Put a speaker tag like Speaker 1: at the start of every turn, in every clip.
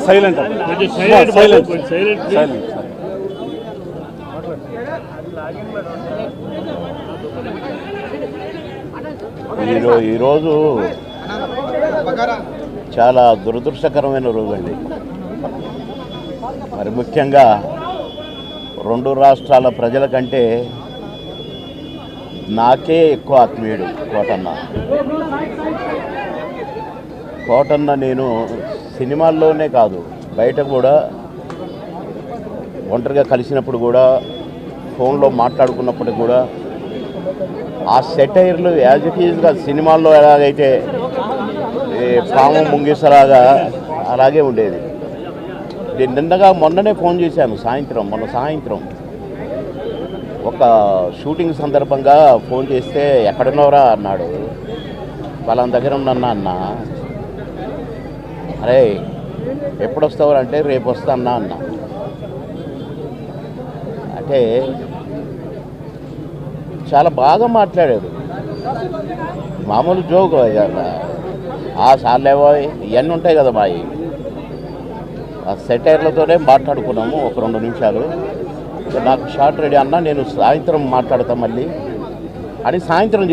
Speaker 1: Silent ఈరోజు చాలా దురదృష్టకరమైన రోజు అండి. మరి ముఖ్యంగా రెండు రాష్ట్రాల ప్రజల కంటే నాకే ఎక్కువ ఆత్మీయుడు కోటన్న. నేను సినిమాల్లోనే కాదు బయట కూడా ఒంటరిగా కలిసినప్పుడు కూడా ఫోన్లో మాట్లాడుకున్నప్పుడు కూడా ఆ సెటైర్లు యాజ్ ఇట్ ఈజ్గా సినిమాల్లో ఎలాగైతే పాము ముంగిసలాగా అలాగే ఉండేది. నేను మొన్ననే ఫోన్ చేశాను మొన్న సాయంత్రం ఒక షూటింగ్ సందర్భంగా ఫోన్ చేస్తే ఎక్కడున్నావురా అన్నాడు. వాళ్ళ దగ్గర ఉన్నన్నా అన్న. అరే ఎప్పుడు వస్తావురా అంటే రేపు వస్తా అన్న. అంటే చాలా బాగా మాట్లాడాడు. మామూలు జోక్ సార్లేవో ఇవన్నీ ఉంటాయి కదా మావి. ఆ సెటైర్లతోనే మాట్లాడుకున్నాము ఒక 2 నిమిషాలు. నాకు షార్ట్ రెడీ అన్న, నేను సాయంత్రం మాట్లాడతా మళ్ళీ అని సాయంత్రం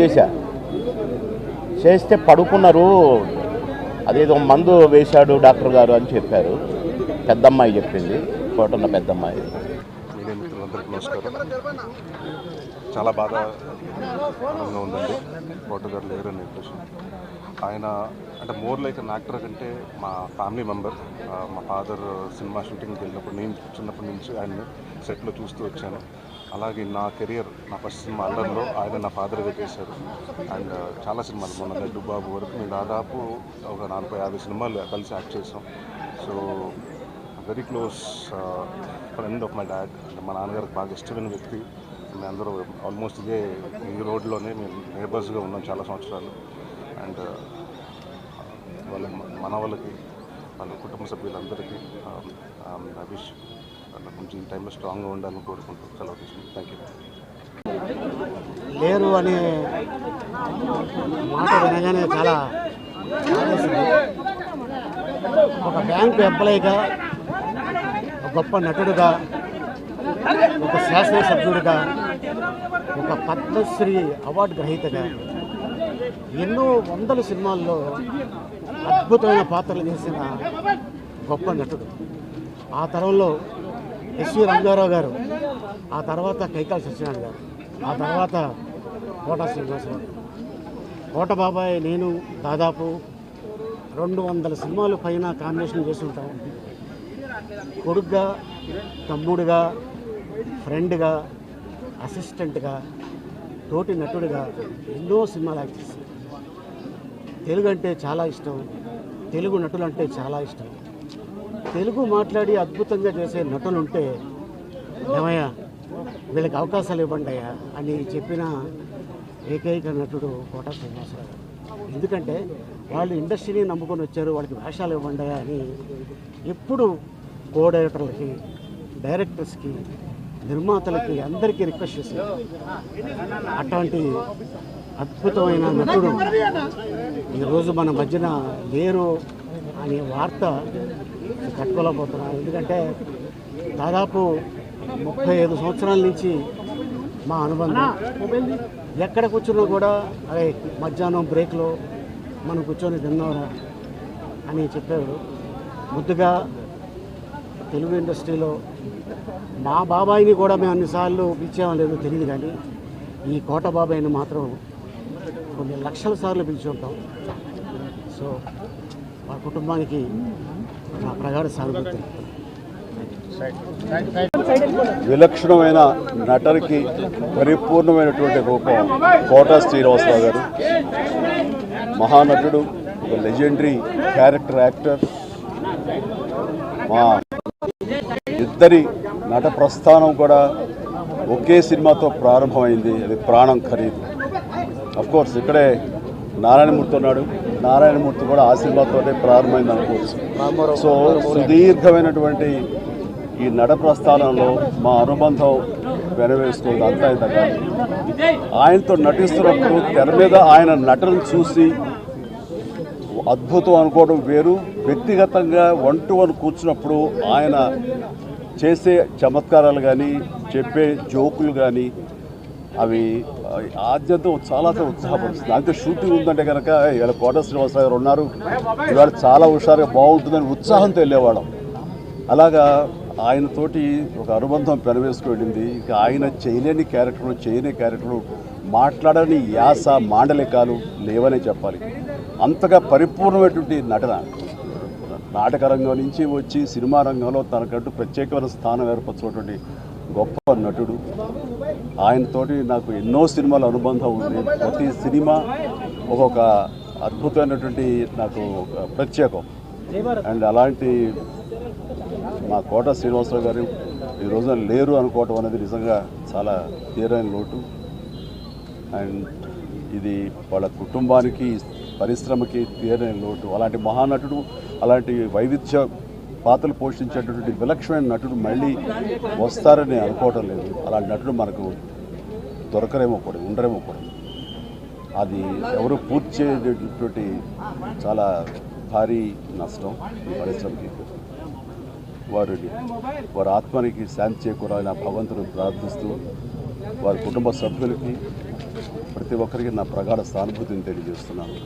Speaker 1: చేస్తే పడుకున్నారు. అదేదో మందు వేశాడు డాక్టర్ గారు అని చెప్పారు. పెద్దమ్మాయి చెప్పింది, కోటన్న పెద్దమ్మాయి.
Speaker 2: మిత్రులందరికీ నమస్కారం. చాలా బాధగా ఉందండి కోట గారు లేరని ఇంప్రెషన్. ఆయన అంటే మోర్ లైక్ అన్ యాక్టర్ కంటే మా ఫ్యామిలీ మెంబర్. మా ఫాదర్ సినిమా షూటింగ్కి వెళ్ళినప్పుడు నేను చిన్నప్పటి నుంచి ఆయన్ని సెట్లో చూస్తూ వచ్చాను. అలాగే నా కెరియర్, నా ఫస్ట్ సినిమా అల్లర్లో ఆయన నా ఫాదర్గా చేశారు. అండ్ చాలా సినిమాలు, మొన్న లడ్డు బాబు వరకు మేము దాదాపు ఒక 40-50 సినిమాలు కలిసి యాక్ట్ చేసాం. So very close friend of my dad. అంటే మా నాన్నగారికి బాగా ఇష్టమైన వ్యక్తి. మేము అందరూ ఆల్మోస్ట్ ఈ రోడ్లోనే మేము నేబర్స్గా ఉన్నాం చాలా సంవత్సరాలు. అండ్ మన వాళ్ళకి, వాళ్ళ కుటుంబ సభ్యులందరికీ అభిష్ కొంచెం ఈ టైంలో స్ట్రాంగ్గా ఉండాలని కోరుకుంటూ సెలవు తీసుకుంటాం. Thank you.
Speaker 3: లేరు అనే మాట వినగానే చాలా ఒక బ్యాంకు ఎంప్లాయీగా, ఒక గొప్ప నటుడుగా, ఒక శాసనసభ్యుడిగా, ఒక పద్మశ్రీ అవార్డు గ్రహీతగా ఎన్నో 100 సినిమాల్లో అద్భుతమైన పాత్రలు చేసిన గొప్ప నటుడు. ఆ తరంలో ఎస్వి రంగారావు గారు, ఆ తర్వాత కైకాల సత్యనారాయణ గారు, ఆ తర్వాత కోట శ్రీనివాసరావు, కోట బాబాయ్, నేను దాదాపు 200 సినిమాలు పైన కాంబినేషన్ చేసి ఉంటాం. కొడుగ్గా, తమ్ముడుగా, ఫ్రెండ్గా, అసిస్టెంట్గా, తోటి నటుడిగా ఎన్నో సినిమాలు యాక్ట్ చేశాను. తెలుగు అంటే చాలా ఇష్టం, తెలుగు నటులు అంటే చాలా ఇష్టం. తెలుగు మాట్లాడి అద్భుతంగా చేసే నటులు ఉంటే ఏమయ్యా వీళ్ళకి అవకాశాలు ఇవ్వండి అయ్యా అని చెప్పిన ఏకైక నటుడు కోట శ్రీనివాసరావు. ఎందుకంటే వాళ్ళు ఇండస్ట్రీని నమ్ముకొని వచ్చారు, వాళ్ళకి వేషాలు ఇవ్వండి అయ్యా అని ఎప్పుడు కో డైరెక్టర్లకి, డైరెక్టర్స్కి, నిర్మాతలకి అందరికీ రిక్వెస్ట్ చేశారు. అట్లాంటి అద్భుతమైన నటుడు ఈరోజు మన మధ్యన లేరు అనే వార్త కట్టుకోలేకపోతున్నాం. ఎందుకంటే దాదాపు 35 సంవత్సరాల నుంచి మా అనుబంధం. ఎక్కడ కూర్చున్నా కూడా అదే మధ్యాహ్నం బ్రేక్లో మనం కూర్చొని తిన్నారా అని చెప్పారు. ముద్దుగా తెలుగు ఇండస్ట్రీలో మా బాబాయిని కూడా మేము అన్నిసార్లు పిలిచామో లేదో తెలియదు, కానీ ఈ కోట బాబాయిని మాత్రం కొన్ని లక్షల సార్లు పిలిచి ఉంటాం. సో మా కుటుంబానికి నా ప్రగాఢ సానుభూతి.
Speaker 1: విలక్షణమైన నటనకి పరిపూర్ణమైనటువంటి రూపం కోట శ్రీనివాసరావు గారు. మహానటుడు, ఒక లెజెండరీ క్యారెక్టర్ యాక్టర్. మా ఇద్దరి నట ప్రస్థానం కూడా ఒకే సినిమాతో ప్రారంభమైంది, అది ప్రాణం ఖరీదు. అఫ్కోర్స్ ఇక్కడే నారాయణమూర్తి ఉన్నాడు, నారాయణమూర్తి కూడా ఆ సినిమాతోనే ప్రారంభమైంది అనుకోవచ్చు. సో సుదీర్ఘమైనటువంటి ఈ నట ప్రస్థానంలో మా అనుబంధం
Speaker 4: వెనవేసుకుంది అంతా ఇంత కాదు. ఆయనతో నటిస్తున్నప్పుడు తెర మీద ఆయన నటనను చూసి అద్భుతం అనుకోవడం వేరు, వ్యక్తిగతంగా 1-to-1 కూర్చున్నప్పుడు ఆయన చేసే చమత్కారాలు కానీ చెప్పే జోకులు కానీ అవి ఆద్యంతం చాలా ఉత్సాహపరుస్తుంది. అంతే షూటింగ్ ఉందంటే కనుక ఇవాళ కోట శ్రీనివాసరావు గారు ఉన్నారు, ఇవాళ చాలా హుషారుగా బాగుంటుందని ఉత్సాహంతో వెళ్ళేవాళ్ళం. అలాగా ఆయనతోటి ఒక అనుబంధం పెనవేసుకు వెళ్ళింది. ఇక ఆయన చేయలేని క్యారెక్టర్లు మాట్లాడని యాస మాండలికాలు లేవనే చెప్పాలి. అంతగా పరిపూర్ణమైనటువంటి నటన నాటక రంగం నుంచి వచ్చి సినిమా రంగంలో తనకంటూ ప్రత్యేకమైన స్థానం ఏర్పరచుకున్నటువంటి గొప్ప నటుడు. ఆయనతోటి నాకు ఎన్నో సినిమాల అనుబంధం ఉంది. ప్రతి సినిమా ఒక్కొక్క అద్భుతమైనటువంటి నాకు ప్రత్యేకం. అండ్ అలాంటి మా కోట శ్రీనివాసరావు గారు ఈ రోజున లేరు అనుకోవటం అనేది నిజంగా చాలా తీరని లోటు. అండ్ ఇది వాళ్ళ కుటుంబానికి పరిశ్రమకి తీరని లోటు. అలాంటి మహానటుడు, అలాంటి వైవిధ్య పాత్రలు పోషించేటటువంటి విలక్షణమైన నటుడు మళ్ళీ వస్తారని అనుకోవటం లేదు. అలాంటి నటుడు మనకు దొరకరేమో కూడా, ఉండరేమో కూడా. అది ఎవరు పూర్తి చేయటువంటి చాలా భారీ నష్టం ఈ పరిశ్రమకి. వారి ఆత్మనికి శాంతి చేకూరాలని ఆ భగవంతుని ప్రార్థిస్తూ వారి కుటుంబ సభ్యులకి ప్రతి ఒక్కరికి నా ప్రగాఢ సానుభూతిని తెలియజేస్తున్నాను.